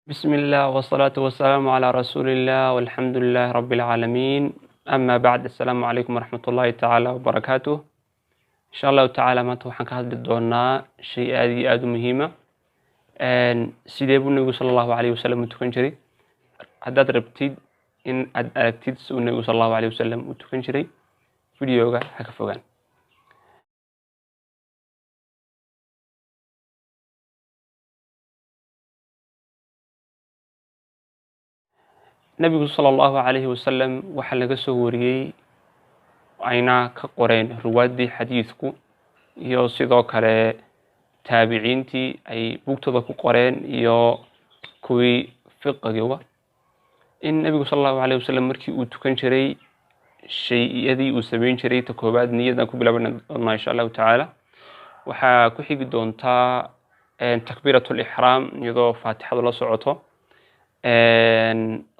بسم الله والصلاة والسلام على رسول الله والحمد لله رب العالمين. أما بعد، السلام عليكم ورحمة الله تعالى وبركاته. إن شاء الله تعالى ما توحن كهذا بدونا شيء آدي مهمة. سيدي النبي صلى الله عليه وسلم متكنجري هداد ربتيد إن أركتيد النبي صلى الله عليه وسلم متكنجري فيديوغا هكفوغان. nabigu sala allahu calayhi wasalam waxaa laga soo wariyey ayna ka qoreen ruwaadii xadiidku iyo sidoo kale taabiciintii ay bugtooda ku qoreen iyo kuwii fiqiga in nabigu sala allahu calayhi wasalam markii uu tukan jiray shay-iyadii uu samayn jiray ta koobaad niyadan ku bilaaban doonaa insha allahu tacaala. waxaa ku xigi doontaa takbiiratu lixraam iyadoo faatixadu la socoto.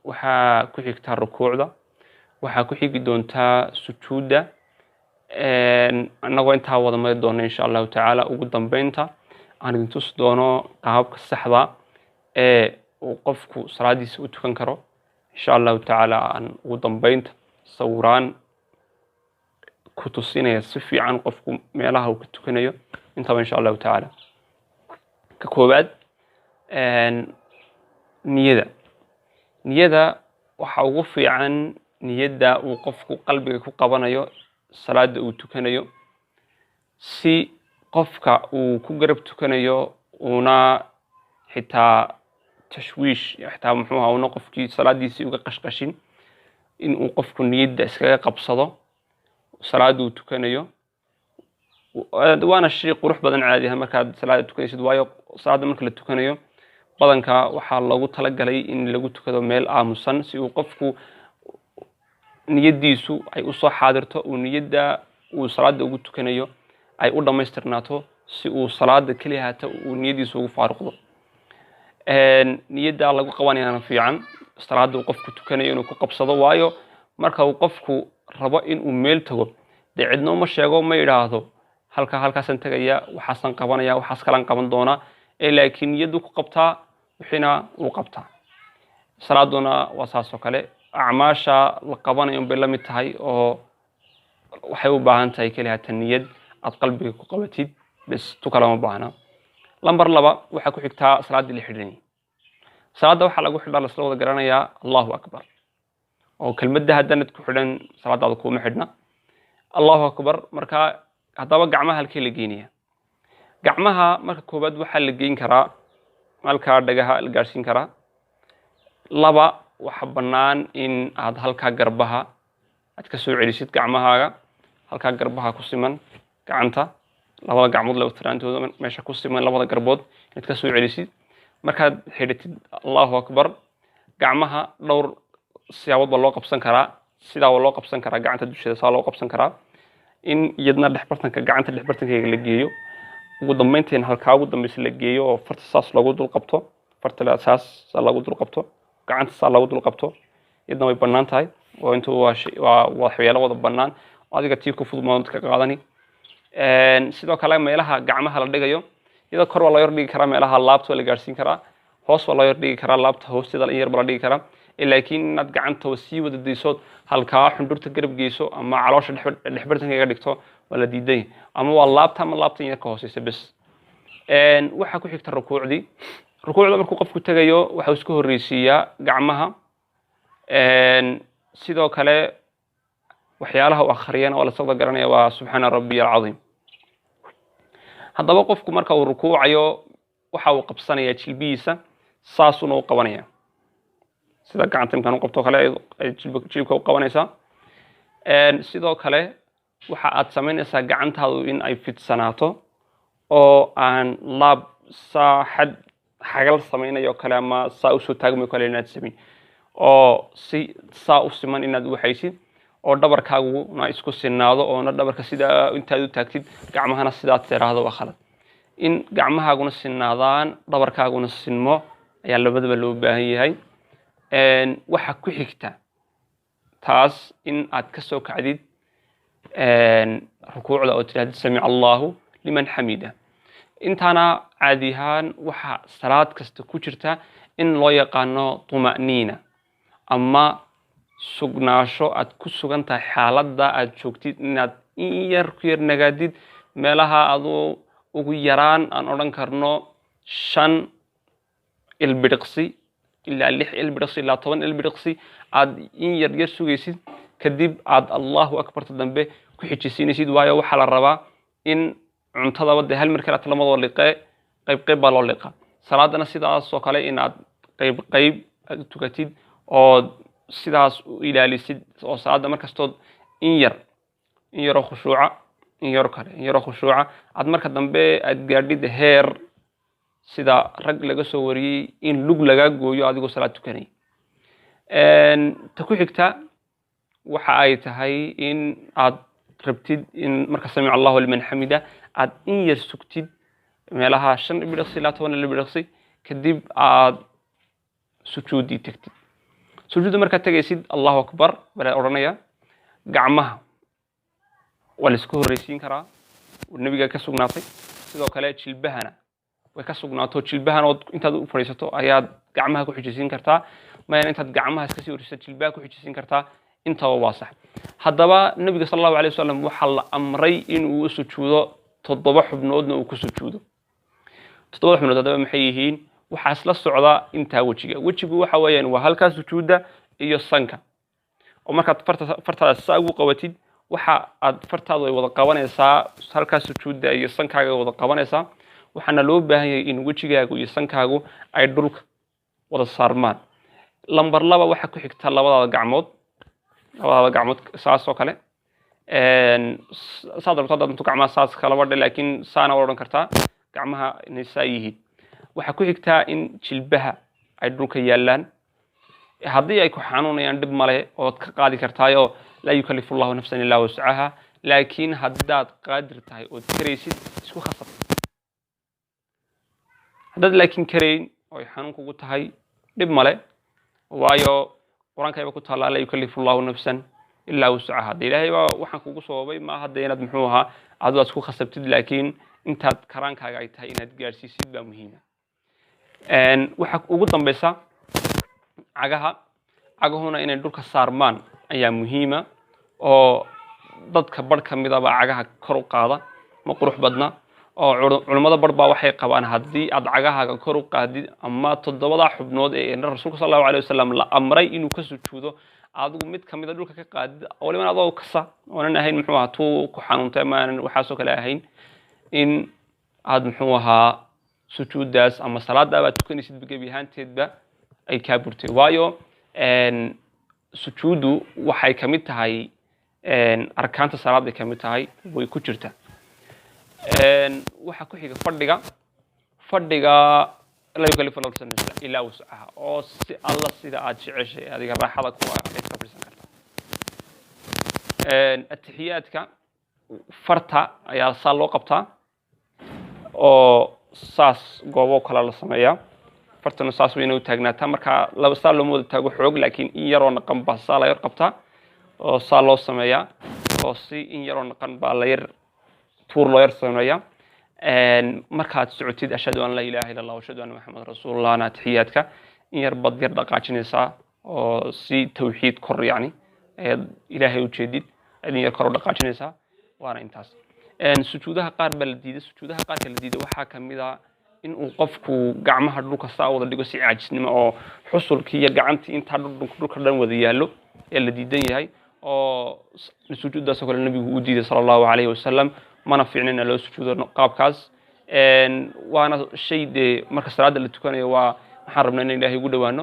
waxaa ku xigtaa rukuucda, waxaa ku xigi doontaa sujuudda, annagoo intaa wada mari doona insha allahu tacaala. ugu dambeynta aan idin tusi doono qaababka saxda ee uu qofku salaadiisa u tukan karo insha allahu tacaala. aan ugu dambeynta sawiraan ku tusinaya si fiican qofku meelaha uu ka tukanayo intaba insha allahu tacaala. ka koobaad, niyada waxa ugu fiican niyada uu qofku qalbiga ku qabanayo salaada uu tukanayo, si qofka uu ku garab tukanayo una xitaa tashwiish xitaa una qofkii salaadiisii uga qashqashin, in uu qofku niyada iskaga qabsado salaada uu tukanayo. waana shay qurux badan caadi ah markaad salaada tukanaysid, waayo salaada marka la tukanayo badanka waxaa loogu talagalay in lagu tukado meel aamusan, si uu qofku niyadiisu ay usoo xaadirto, uu niyada uu salaada ugu tukanayo ay u dhamaystirnaato, si uu salaada kaliya hata uu niyadiisu ugu faaruqdo. niyada lagu qabanayana fiican salaada uu qofku tukanayo inuu ku qabsado, waayo marka uu qofku rabo inuu meel tago dee cidna uma sheego, ma yidhaahdo halkaasan tegaya, waxaasan qabanaya, waxaas kalan qaban doonaa, laakiin niyadu ku qabtaa wixina uu qabtaa. salaaduna waa saas oo kale, acmaasha la qabanayo bay la mid tahay oo waxay u baahan tahay kaliya tan niyad aad qalbiga ku qabatid bas, tu kale ma baahna. lambar 2 waxaa ku xigtaa salaadii la xidhanayay. salaada waxaa lagu xidhaa lasla wada garanayaa allahu akbar, oo kelmadda haddanad ku xidhan salaadaada kuma xidhna. allahu akbar marka haddaba gacmaha halkee la geenaya? gacmaha marka koobaad waxaa la geyn karaa halkaa dhagaha la gaarsiin karaa. 2 waxa bannaan in aad halkaa garbaha aad ka soo celisid gacmahaaga, halkaa garbaha ku siman gacanta, labada gacmood la tiraantooda meesha ku siman labada garbood inaad ka soo celisid. markaad xidhatid allahu akbar, gacmaha dhowr siyaabood baa loo qabsan karaa. sidaa waa loo qabsan karaa, gacanta dusheeda saa loo qabsan karaa, in iyadna gacanta dhexbartankeega la geeyo, ugu dambeyntiin halkaa ugu dambaysa la geeyo oo farta saas loogu dul qabto, farta saas loogu dul qabto, gacanta saas loogu dul qabto. iyadna way bannaan tahay, oo intuu waa waxyaalo wada bannaan oo adiga tii ku fudud maad ka qaadani. sidoo kale meelaha gacmaha la dhigayo, iyadoo kor waa loo yar dhigi karaa, meelaha laabta la gaarsiin karaa, hoos waa loo yar dhigi karaa, laabta hoosteeda in yar baa la dhigi karaa. laakiin inaad gacanta sii wada dayso halkaa xundurta garab geyso ama caloosha dhexbartankeega dhigto waa la diiday, ama waa laabta ama laabta in ka hooseysa bas. waxaa ku xigta rukuucdii. rukuucda markuu qofku tagayo waxa uu isku horreysiiyaa gacmaha. sidoo kale waxyaalaha uu akhriyana waa la soo garanaya waa subxaana rabbiya alcadiim. haddaba qofku marka uu rukuucayo waxa uu qabsanayaa jilbihiisa, saasuna u qabanaya sida gacanta imkaan u qabto kale ay jilbka u qabanaysaa. sidoo kale waxa aad samaynaysaa gacantaadu in ay fidsanaato oo aan laab saa xagal samaynayo kale ama saa usoo taagmayo kale inaad samayn, oo si saa u siman inaad u haysid, oo dhabarkaaguna isku sinaado, oona dhabarka sidaa intaad u taagtid gacmahana sidaad tiraahdo waa khalad. in gacmahaaguna sinaadaan dhabarkaaguna sinmo ayaa labadaba loo baahan yahay. waxa ku xigta taas in aad ka soo kacdid rukuucda oo tirahdid samic allahu liman xamida. intaana caadi ahaan waxa salaad kasta ku jirta in loo yaqaano tuma'niina ama sugnaasho aad ku sugan tahay xaaladda aad joogtid inaad in yar ku yar nagaadid meelaha aduu ugu yaraan aan odhan karno 5 ilbiriqsi ilaa 6 ilbiriqsi ilaa 10 ilbiriqsi aad in yar yar sugaysid kadib aad Allahu akbar dambe ku xijisiinaysid waayo waxa la rabaa in cuntada wada hal mar kala talamadoo liqay qayb baa loo liqaa salaadana sidaas oo kale in aad qayb tukatid oo sidaas u ilaalisid oo salaada markastood in yar khushuuca in yar khushuuca aad marka dambe aad gaadhid heer sida rag laga soo wariyay in lug laga gooyo adigoo salaad tukanay ta ku xigta waxa ay tahay in aad rabtid in marka sami'a Allahu liman hamida aad in yar sugtid meelaha 5 ilbiriqsi ilaa 10 ilbiriqsi kadib aad sujuudi tagtid sujuuda marka tagaysid Allahu akbar wala oranaya gacmaha wala isku horeysiin karaa nabiga ka sugnaatay sidoo kale jilbahana way ka sugnaato jilbahan oo intaad u fariisato ayaad gacmaha ku xijisiin kartaa ma intaad gacmaha iska sii horiso jilbaha ku xijisiin kartaa inta waa sax hadaba nabiga sallallahu alayhi wasallam waxa la amray in uu sujuudo 7 xubnoodna uu ku sujuudo 7 xubnood hadaba maxay yihiin waxa isla socda inta wajigu waxa weeyaan waa halka sujuuda iyo sanka oo markaad fartaada saa ugu qabatid waxa aad fartaadu ay wada qabanaysaa halka sujuuda iyo sankaaga wada qabanaysaa waxana loo baahan yahay in wajigaagu iyo sankaagu ay dhulka wada saarmaan lambar 2 waxa ku xigta labada gacmood saas oo kale saadaltada intu gacmaha saas kala wadhay laakiin saana oran kartaa gacmaha inay saayihiin waxa ku xigta in jilbaha ay dhulka yaalaan haddii ay ku xanuunayaan dib male oo ka qaadi kartaayo la yukallifu Allahu nafsan illa wus'aha laakiin haddaad qaadir tahay oo kareysid isku khasab haddaad laakiin kareyn oo xanuun kugu tahay dib male waayo quraanka ay ku taala la yukallifu Allahu nafsan illa wus'aha ilaahay waxaan kugu soobay ma hadda inaad muxuu ahaa aad isku khasabtid laakiin intaad karaankaaga ay tahay inaad gaarsiisid baa muhiim waxa ugu dambaysa cagahuna inay dhulka saarmaan ayaa muhiima oo dadka bar kamida ba cagaha kor u qaada ma qurux badna oo culimada bar baa waxay qabaan hadii aad cagahaaga kor u qaadid ama 7 xubnood ee rasuulka sallallahu alayhi wasallam la amray inuu ka sujuudo adigu mid kamida dhulka ka qaadid oo liman adoo kasa oonan ahayn muxuu ahaa tuu ku xanuuntay ma waxa soo kale ahayn in aad muxuu ahaa sujuudaas ama salaada aad tukanaysid bigabi ahaanteedba ay ka burtay waayo sujuudu waxay kamid tahay arkaanta salaada kamid tahay way ku jirtaa waxa ku xiga fadhiga la yukallifu Allahu nafsan illa wus'aha oo si alla sida aad jeceshay adiga raaxada ku ah ay ka birsan kartaa athiyaadka farta ayaa saa loo qabtaa oo saas goobo kala la sameeyaa fartana saas weyn u taagnaataa marka laba saal loo wada taago xoog laakiin in yar oo naqan baa saa la yar qabtaa oo saa loo sameeyaa oo si in yar oo naqan baa la yar tuur loo yar sameeyaa markaad socotid ashhadu an la ilaha illa allah wa ashhadu anna muhammadar rasuulullah ana tahiyaadka in yar bad yar dhaqaajinaysaa oo si tawxiid kor yani ilaahay u jeedid in yar kor dhaqaajinaysaa waana intaas sujuudaha qaar baa la diiday sujuudaha qaar kale la diiday waxa kamida in uu qofku gacmaha dhulka saa wada dhigo si caajisnimo oo xusulkii iyo gacantii inta dhulka dhan wada yaalo ee la diidan yahay oo sujuudaas oo kale nabigu u diiday sallallahu alayhi wasallam mana fiicnina loo sujuudo qaabkaas waana shay marka salaada la tukanayo waa waxaan rabnaa in ilaahay ugu dhawaano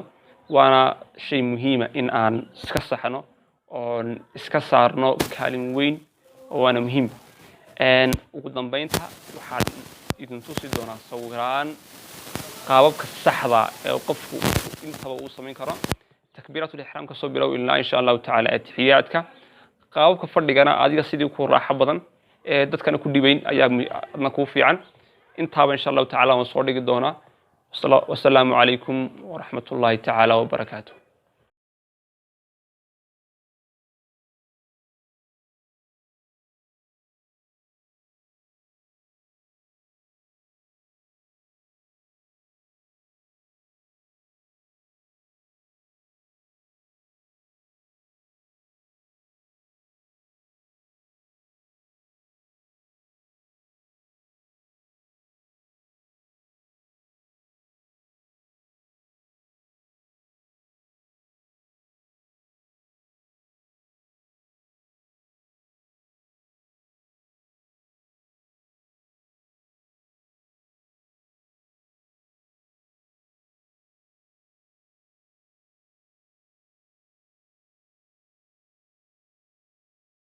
waana shay muhiima in aan iska saxno oo iska saarno kaalin weyn oo waana muhiim ugu dambeynta waxaan idin tusi doonaa sawiraan qaababka saxda ee qofku intaba uu sameyn karo takbiiratul ihraam ka soo bilow ilaa insha Allah ta'ala atihiyaadka qaababka fadhigana adiga sidii ku raaxo badan ee dadkana ku dhibayn ayaa adna ku fiican intaaba insha Allah ta'ala waan soo dhigi doonaa wassalaamu alaykum wa rahmatullahi ta'ala wa barakatuh